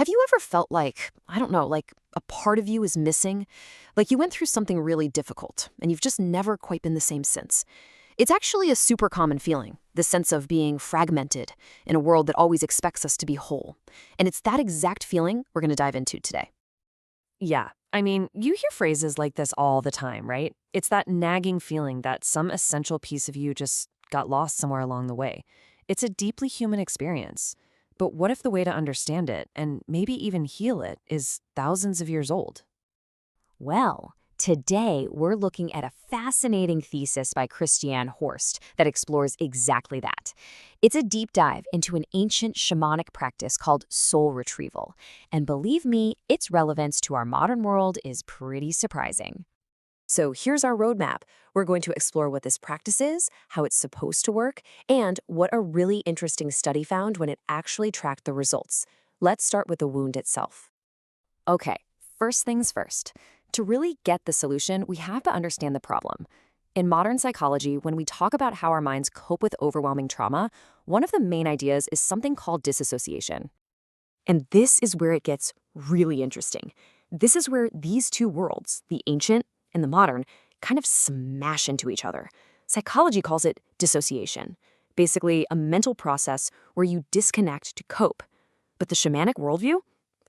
Have you ever felt like, I don't know, like a part of you is missing? Like you went through something really difficult and you've just never quite been the same since. It's actually a super common feeling, the sense of being fragmented in a world that always expects us to be whole. And it's that exact feeling we're going to dive into today. Yeah, I mean, you hear phrases like this all the time, right? It's that nagging feeling that some essential piece of you just got lost somewhere along the way. It's a deeply human experience. But what if the way to understand it, and maybe even heal it, is thousands of years old? Well, today we're looking at a fascinating thesis by Christiane Horst that explores exactly that. It's a deep dive into an ancient shamanic practice called soul retrieval. And believe me, its relevance to our modern world is pretty surprising. So here's our roadmap. We're going to explore what this practice is, how it's supposed to work, and what a really interesting study found when it actually tracked the results. Let's start with the wound itself. Okay, first things first. To really get the solution, we have to understand the problem. In modern psychology, when we talk about how our minds cope with overwhelming trauma, one of the main ideas is something called disassociation. And this is where it gets really interesting. This is where these two worlds, the ancient and the modern, kind of smash into each other. Psychology calls it dissociation, basically a mental process where you disconnect to cope. But the shamanic worldview,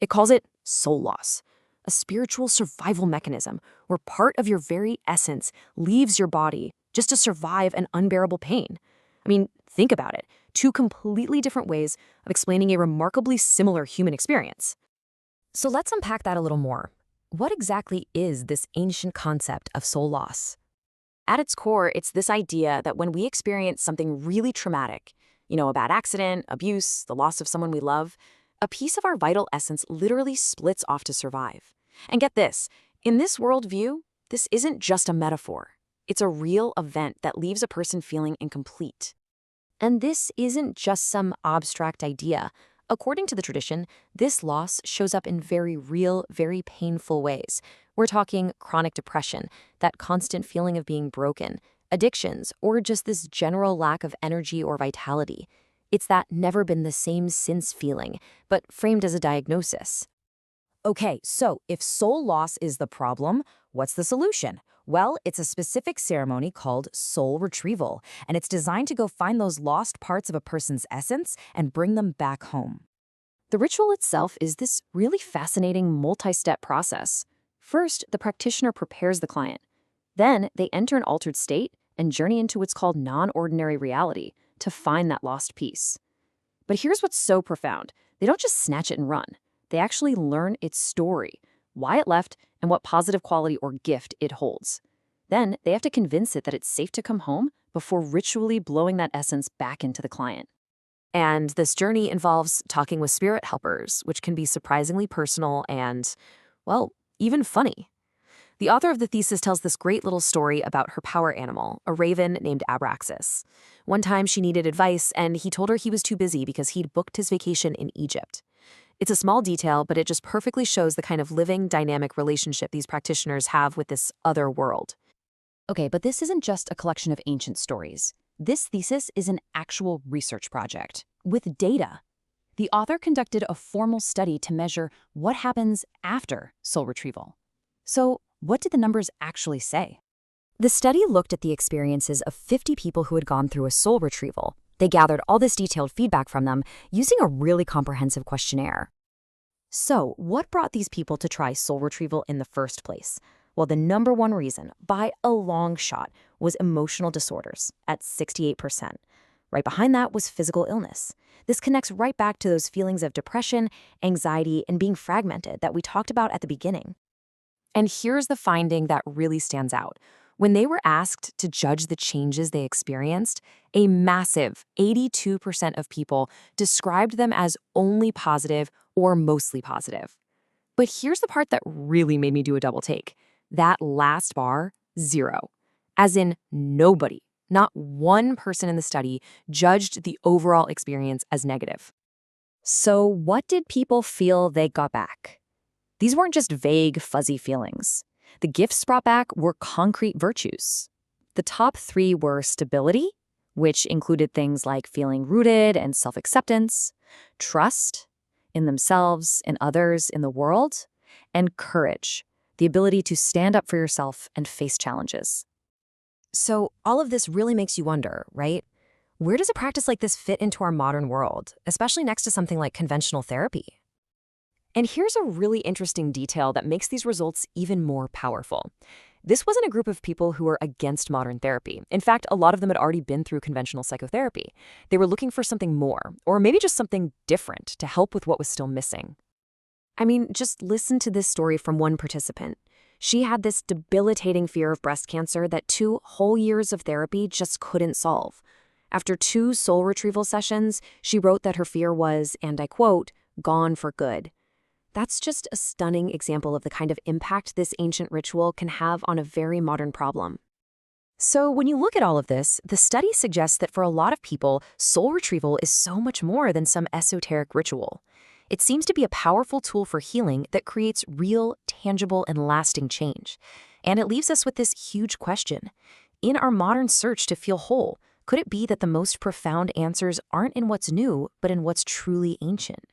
it calls it soul loss, a spiritual survival mechanism where part of your very essence leaves your body just to survive an unbearable pain. I mean, think about it. Two completely different ways of explaining a remarkably similar human experience. So let's unpack that a little more. What exactly is this ancient concept of soul loss? At its core, it's this idea that when we experience something really traumatic, a bad accident, abuse, the loss of someone we love, a piece of our vital essence literally splits off to survive. And get this, in this worldview, this isn't just a metaphor. It's a real event that leaves a person feeling incomplete. And this isn't just some abstract idea. According to the tradition, this loss shows up in very real, very painful ways. We're talking chronic depression, that constant feeling of being broken, addictions, or just this general lack of energy or vitality. It's that never been the same since feeling, but framed as a diagnosis. Okay, so if soul loss is the problem, what's the solution? Well, it's a specific ceremony called soul retrieval, and it's designed to go find those lost parts of a person's essence and bring them back home. The ritual itself is this really fascinating multi-step process. First, the practitioner prepares the client. Then, they enter an altered state and journey into what's called non-ordinary reality to find that lost piece. But here's what's so profound. They don't just snatch it and run. They actually learn its story, why it left, and what positive quality or gift it holds. Then, they have to convince it that it's safe to come home before ritually blowing that essence back into the client. And this journey involves talking with spirit helpers, which can be surprisingly personal and, well, even funny. The author of the thesis tells this great little story about her power animal, a raven named Abraxas. One time she needed advice, and he told her he was too busy because he'd booked his vacation in Egypt. It's a small detail, but it just perfectly shows the kind of living, dynamic relationship these practitioners have with this other world. Okay, but this isn't just a collection of ancient stories. This thesis is an actual research project with data. The author conducted a formal study to measure what happens after soul retrieval. So, what did the numbers actually say? The study looked at the experiences of 50 people who had gone through a soul retrieval. They gathered all this detailed feedback from them using a really comprehensive questionnaire. So, what brought these people to try soul retrieval in the first place? Well, the number one reason, by a long shot, was emotional disorders at 68%. Right behind that was physical illness. This connects right back to those feelings of depression, anxiety, and being fragmented that we talked about at the beginning. And here's the finding that really stands out. When they were asked to judge the changes they experienced, a massive 82% of people described them as only positive or mostly positive. But here's the part that really made me do a double take. That last bar, 0. As in nobody, not one person in the study, judged the overall experience as negative. So what did people feel they got back? These weren't just vague, fuzzy feelings. The gifts brought back were concrete virtues. The top 3 were stability, which included things like feeling rooted and self-acceptance, trust, in themselves, in others, in the world, and courage, the ability to stand up for yourself and face challenges. So all of this really makes you wonder, right? Where does a practice like this fit into our modern world, especially next to something like conventional therapy? And here's a really interesting detail that makes these results even more powerful. This wasn't a group of people who were against modern therapy. In fact, a lot of them had already been through conventional psychotherapy. They were looking for something more, or maybe just something different to help with what was still missing. I mean, just listen to this story from one participant. She had this debilitating fear of breast cancer that 2 whole years of therapy just couldn't solve. After 2 soul retrieval sessions, she wrote that her fear was, and I quote, "gone for good." That's just a stunning example of the kind of impact this ancient ritual can have on a very modern problem. So when you look at all of this, the study suggests that for a lot of people, soul retrieval is so much more than some esoteric ritual. It seems to be a powerful tool for healing that creates real, tangible, and lasting change. And it leaves us with this huge question. In our modern search to feel whole, could it be that the most profound answers aren't in what's new, but in what's truly ancient?